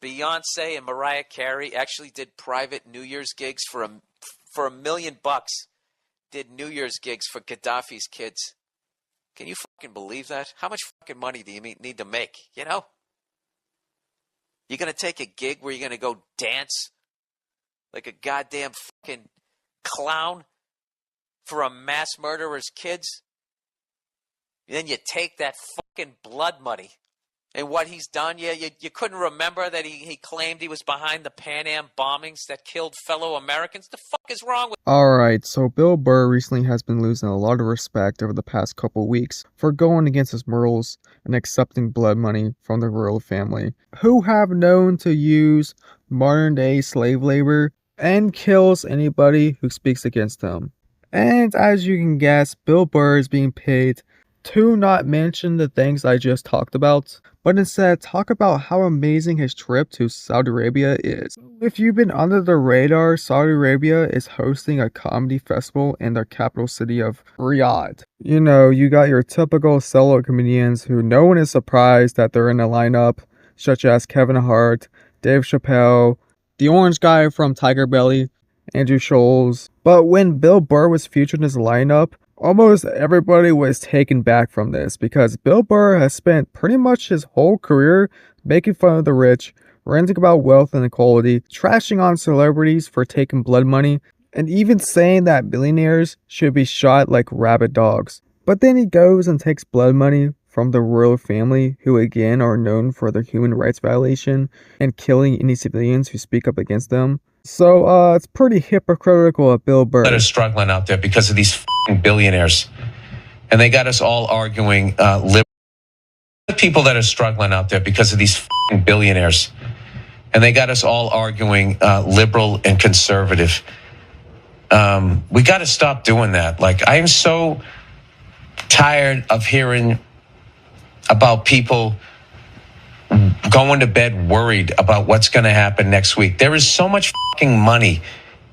Beyonce and Mariah Carey actually did private New Year's gigs for $1 million. Did New Year's gigs for Gaddafi's kids. Can you fucking believe that? How much fucking money do you need to make? You know? You're gonna take a gig where you're gonna go dance like a goddamn fucking clown for a mass murderer's kids? And then you take that fucking blood money. And what he's done, you couldn't remember that he claimed he was behind the Pan Am bombings that killed fellow Americans? The fuck is wrong with... Alright, so Bill Burr recently has been losing a lot of respect over the past couple weeks for going against his morals and accepting blood money from the royal family, who have known to use modern day slave labor and kills anybody who speaks against them. And as you can guess, Bill Burr is being paid to not mention the things I just talked about, but instead talk about how amazing his trip to Saudi Arabia is. If you've been under the radar, Saudi Arabia is hosting a comedy festival in their capital city of Riyadh. You know, you got your typical solo comedians who no one is surprised that they're in the lineup, such as Kevin Hart, Dave Chappelle, the orange guy from Tiger Belly, Andrew Scholes. But when Bill Burr was featured in his lineup, almost everybody was taken back from this because Bill Burr has spent pretty much his whole career making fun of the rich, ranting about wealth and equality, trashing on celebrities for taking blood money, and even saying that billionaires should be shot like rabid dogs. But then he goes and takes blood money from the royal family, who again are known for their human rights violation and killing any civilians who speak up against them. So it's pretty hypocritical of Bill Burr. That are struggling out there because of these billionaires, and they got us all arguing people that are struggling out there because of these billionaires, and they got us all arguing liberal and conservative. We got to stop doing that. Like, I am so tired of hearing about people going to bed worried about what's going to happen next week. There is so much fucking money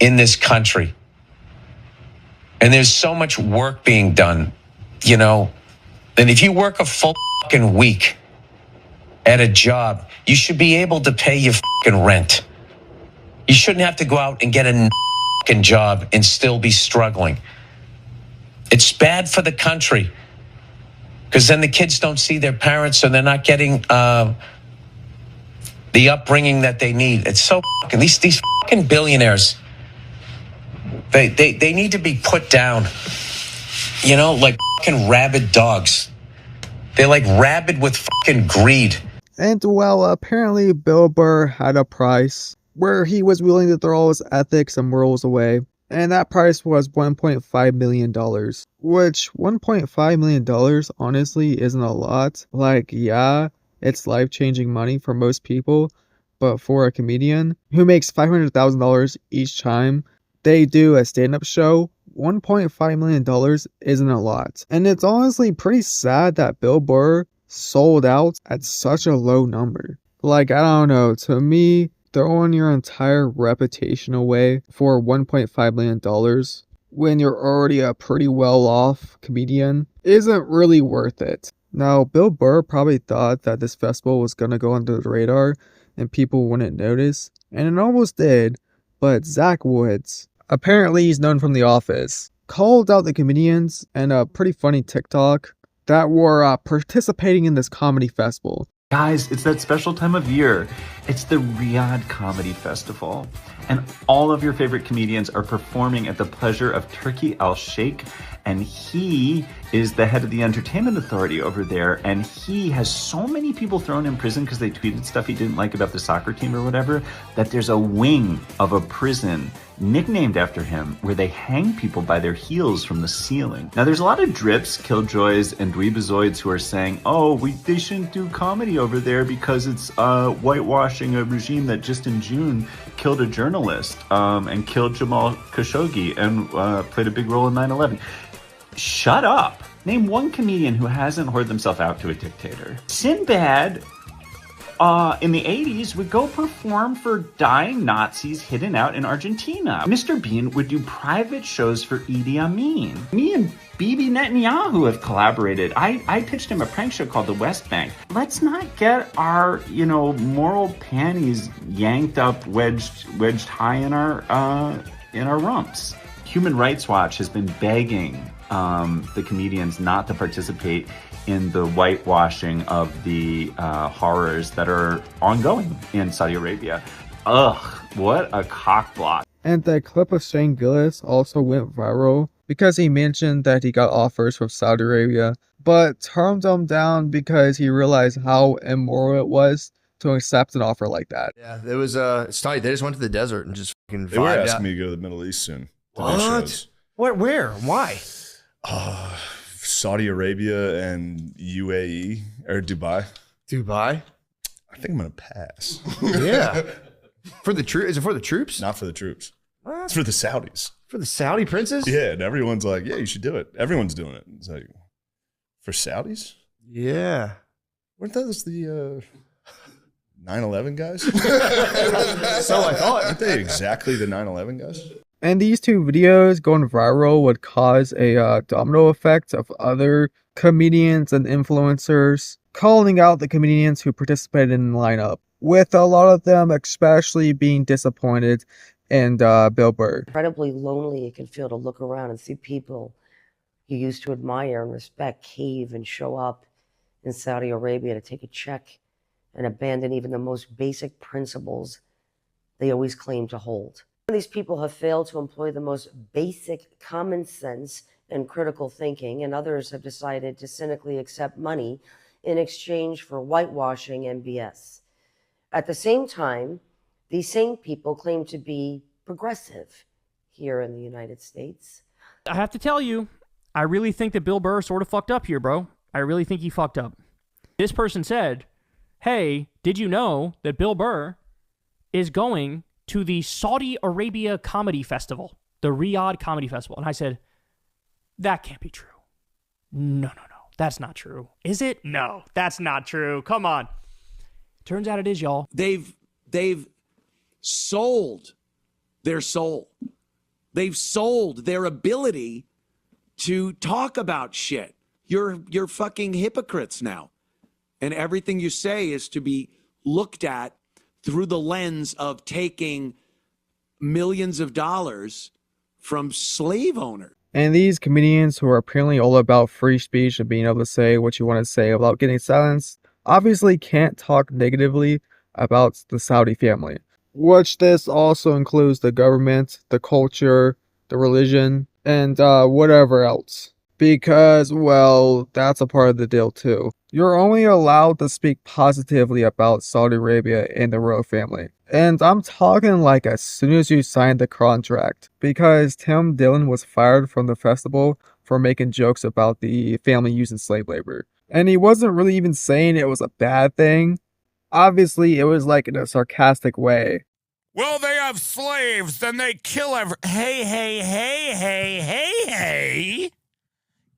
in this country. And there's so much work being done, you know. And if you work a full fucking week at a job, you should be able to pay your fucking rent. You shouldn't have to go out and get a fucking job and still be struggling. It's bad for the country. Because then the kids don't see their parents, and they're not getting the upbringing that they need. It's so fucking, these fucking billionaires, they need to be put down, you know, like fucking rabid dogs. They're like rabid with fucking greed. And well, apparently Bill Burr had a price where he was willing to throw all his ethics and morals away. And that price was $1.5 million, which $1.5 million honestly isn't a lot. Like, yeah, it's life-changing money for most people, but for a comedian who makes $500,000 each time they do a stand-up show, $1.5 million isn't a lot. And it's honestly pretty sad that Bill Burr sold out at such a low number. Like, I don't know, to me, throwing your entire reputation away for $1.5 million when you're already a pretty well-off comedian isn't really worth it. Now, Bill Burr probably thought that this festival was going to go under the radar and people wouldn't notice, and it almost did, but Zach Woods, apparently he's known from The Office, called out the comedians in a pretty funny TikTok that were participating in this comedy festival. Guys, it's that special time of year. It's the Riyadh Comedy Festival. And all of your favorite comedians are performing at the pleasure of Turki Al-Sheikh. And he is the head of the entertainment authority over there. And he has so many people thrown in prison because they tweeted stuff he didn't like about the soccer team or whatever, that there's a wing of a prison nicknamed after him where they hang people by their heels from the ceiling. Now, there's a lot of drips, killjoys, and dweebazoids who are saying, oh, they shouldn't do comedy over there because it's whitewashing a regime that just in June killed a journalist and killed Jamal Khashoggi and played a big role in 9/11. Shut up. Name one comedian who hasn't whored themselves out to a dictator. Sinbad in the 80s would go perform for dying Nazis hidden out in Argentina. Mr. Bean would do private shows for Idi Amin. Me and Bibi Netanyahu have collaborated. I pitched him a prank show called The West Bank. Let's not get our, moral panties yanked up, wedged high in our rumps. Human Rights Watch has been begging the comedians not to participate in the whitewashing of the horrors that are ongoing in Saudi Arabia. Ugh, what a cockblock. And that clip of Shane Gillis also went viral because he mentioned that he got offers from Saudi Arabia, but turned them down because he realized how immoral it was to accept an offer like that. Yeah, it was it's tight. They just went to the desert and just fucking They were vibed asking out. me to go to the Middle East soon. What? What? Where? Why? Saudi Arabia and UAE or Dubai. Dubai? I think I'm gonna pass. Yeah. For the troops? Is it for the troops? Not for the troops. What? It's for the Saudis. For the Saudi princes? Yeah, and everyone's like, yeah, you should do it. Everyone's doing it. It's like, for Saudis? Yeah. Weren't those the 9/11 guys? So I thought. Aren't they exactly the 9/11 guys? And these two videos going viral would cause a domino effect of other comedians and influencers calling out the comedians who participated in the lineup, with a lot of them especially being disappointed in Bill Burr. Incredibly lonely it can feel to look around and see people you used to admire and respect cave and show up in Saudi Arabia to take a check and abandon even the most basic principles they always claim to hold. These people have failed to employ the most basic common sense and critical thinking, and others have decided to cynically accept money in exchange for whitewashing and BS. At the same time, these same people claim to be progressive here in the United States. I have to tell you, I really think that Bill Burr sort of fucked up here, bro. I really think he fucked up. This person said, hey, did you know that Bill Burr is going to the Saudi Arabia Comedy Festival, the Riyadh Comedy Festival? And I said, that can't be true. No, that's not true. Is it? No, that's not true. Come on. Turns out it is, y'all. They've sold their soul. They've sold their ability to talk about shit. You're fucking hypocrites now. And everything you say is to be looked at through the lens of taking millions of dollars from slave owners. And these comedians who are apparently all about free speech and being able to say what you want to say without getting silenced obviously can't talk negatively about the Saudi family, which this also includes the government, the culture, the religion, and whatever else. Because, well, that's a part of the deal too. You're only allowed to speak positively about Saudi Arabia and the royal family. And I'm talking like as soon as you signed the contract. Because Tim Dillon was fired from the festival for making jokes about the family using slave labor. And he wasn't really even saying it was a bad thing. Obviously, it was like in a sarcastic way. Well, they have slaves, then they kill Hey.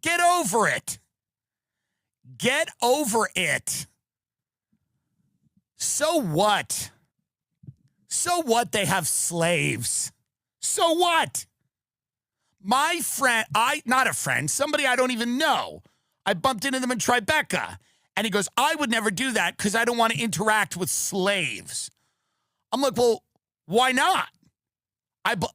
Get over it. Get over it. So what? So what they have slaves? So what? My friend, not a friend, somebody I don't even know. I bumped into them in Tribeca. And he goes, I would never do that because I don't want to interact with slaves. I'm like, well, why not?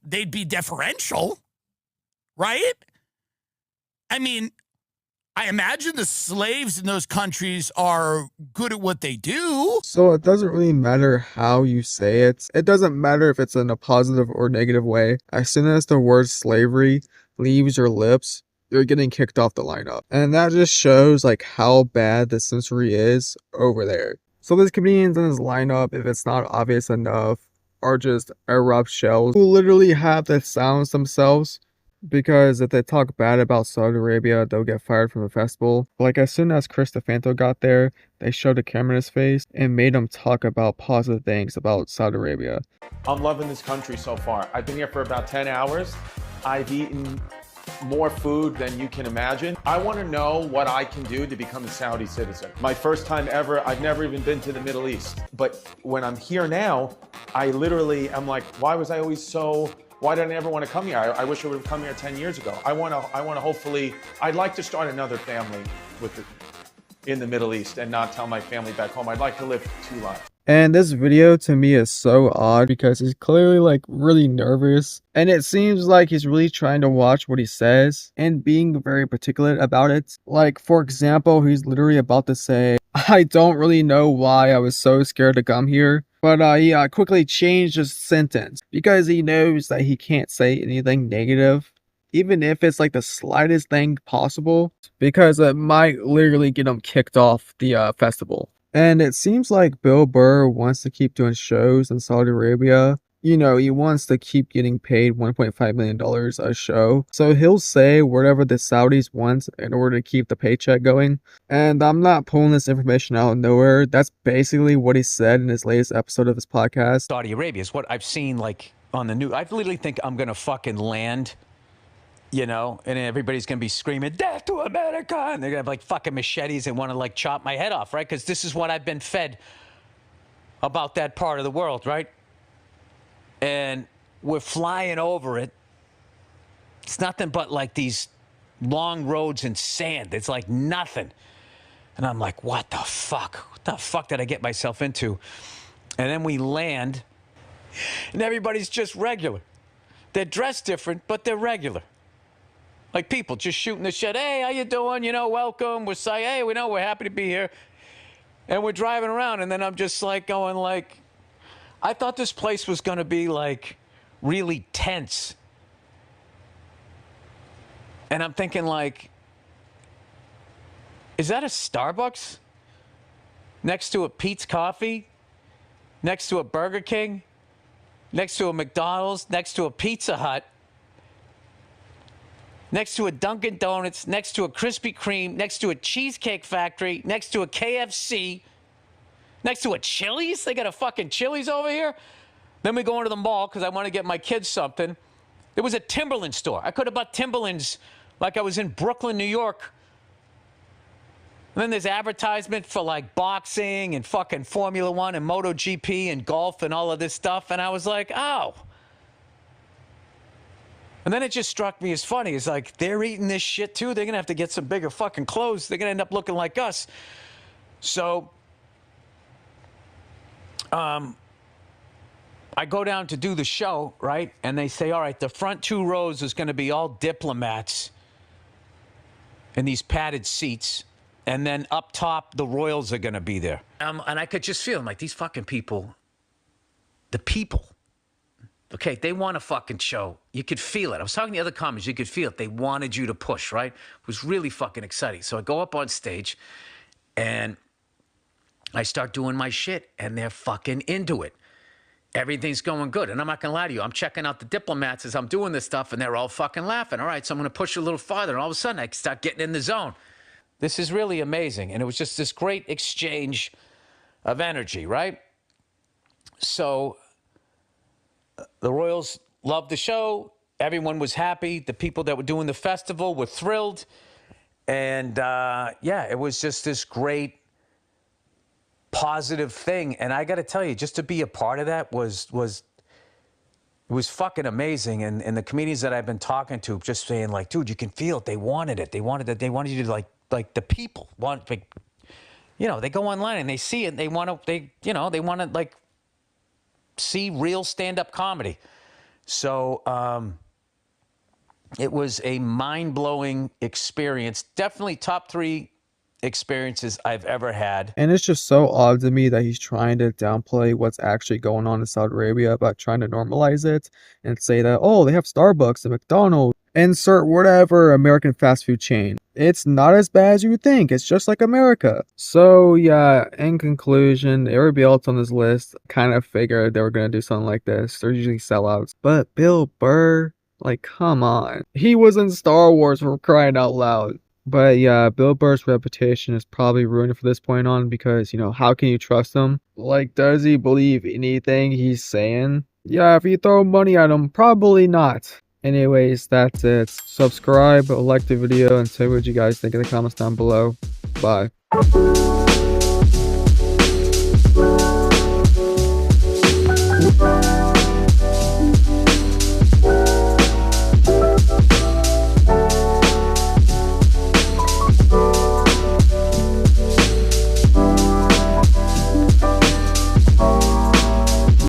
They'd be deferential, right? I mean, I imagine the slaves in those countries are good at what they do. So it doesn't really matter how you say it. It doesn't matter if it's in a positive or negative way. As soon as the word slavery leaves your lips, you're getting kicked off the lineup. And that just shows like how bad the censoring is over there. So these comedians in this lineup, if it's not obvious enough, are just erupt shells who literally have the sounds themselves. Because if they talk bad about Saudi Arabia, they'll get fired from the festival. Like as soon as Chris Stefanto got there, they showed a camera in his face and made him talk about positive things about Saudi Arabia. I'm loving this country so far. I've been here for about 10 hours. I've eaten more food than you can imagine. I want to know what I can do to become a Saudi citizen. My first time ever, I've never even been to the Middle East. But when I'm here now, I literally am like, why was I always so, why did I never want to come here? I wish I would have come here 10 years ago. I want to hopefully, I'd like to start another family in the Middle East and not tell my family back home. I'd like to live 2 lives. And this video to me is so odd because he's clearly like really nervous, and it seems like he's really trying to watch what he says and being very particular about it. Like, for example, he's literally about to say, I don't really know why I was so scared to come here, but he quickly changed his sentence because he knows that he can't say anything negative, even if it's like the slightest thing possible, because it might literally get him kicked off the festival. And it seems like Bill Burr wants to keep doing shows in Saudi Arabia. You know, he wants to keep getting paid $1.5 million a show. So he'll say whatever the Saudis want in order to keep the paycheck going. And I'm not pulling this information out of nowhere. That's basically what he said in his latest episode of his podcast. Saudi Arabia is what I've seen like on the news. I literally think I'm going to fucking land, you know, and everybody's going to be screaming, death to America. And they're going to have like fucking machetes and want to like chop my head off, right? Because this is what I've been fed about that part of the world, right? And we're flying over it. It's nothing but like these long roads and sand. It's like nothing. And I'm like, what the fuck? What the fuck did I get myself into? And then we land and everybody's just regular. They're dressed different, but they're regular. Like people just shooting the shit. Hey, how you doing? You know, welcome. We're saying, hey, we know we're happy to be here. And we're driving around. And then I'm just like going like, I thought this place was going to be like really tense. And I'm thinking like, is that a Starbucks? Next to a Pete's Coffee? Next to a Burger King? Next to a McDonald's? Next to a Pizza Hut? Next to a Dunkin' Donuts, next to a Krispy Kreme, next to a Cheesecake Factory, next to a KFC, next to a Chili's? They got a fucking Chili's over here? Then we go into the mall because I want to get my kids something. There was a Timberland store. I could have bought Timberlands like I was in Brooklyn, New York. And then there's advertisement for like boxing and fucking Formula One and MotoGP and golf and all of this stuff. And I was like, oh. And then it just struck me as funny. It's like, they're eating this shit too. They're going to have to get some bigger fucking clothes. They're going to end up looking like us. So, I go down to do the show, right? And they say, all right, the front 2 rows is going to be all diplomats in these padded seats. And then up top, the royals are going to be there. And I could just feel like these fucking people, the people, okay, they want a fucking show. You could feel it. I was talking to the other comics. You could feel it. They wanted you to push, right? It was really fucking exciting. So I go up on stage, and I start doing my shit, and they're fucking into it. Everything's going good. And I'm not going to lie to you. I'm checking out the diplomats as I'm doing this stuff, and they're all fucking laughing. All right, so I'm going to push a little farther. And all of a sudden, I start getting in the zone. This is really amazing. And it was just this great exchange of energy, right? So the Royals loved the show. Everyone was happy. The people that were doing the festival were thrilled. And, yeah, it was just this great positive thing. And I got to tell you, just to be a part of that was fucking amazing. And the comedians that I've been talking to just saying, like, dude, you can feel it. They wanted it. They wanted it. They wanted you to, like the people want, like, you know, they go online and they see it. And they want to, they want to, like, see real stand-up comedy. So it was a mind-blowing experience. Definitely top 3 experiences I've ever had. And it's just so odd to me that he's trying to downplay what's actually going on in Saudi Arabia, about trying to normalize it and say that, oh, they have Starbucks and McDonald's, insert whatever American fast food chain. It's not as bad as you would think. It's just like America. So yeah, in conclusion, everybody else on this list kind of figured they were going to do something like this. They're usually sellouts. But Bill Burr, like, come on. He was in Star Wars, for crying out loud. But yeah, Bill Burr's reputation is probably ruined from this point on because, you know, how can you trust him? Like, does he believe anything he's saying? Yeah, if you throw money at him, probably not. Anyways, that's it. Subscribe, like the video, and say what you guys think in the comments down below. Bye.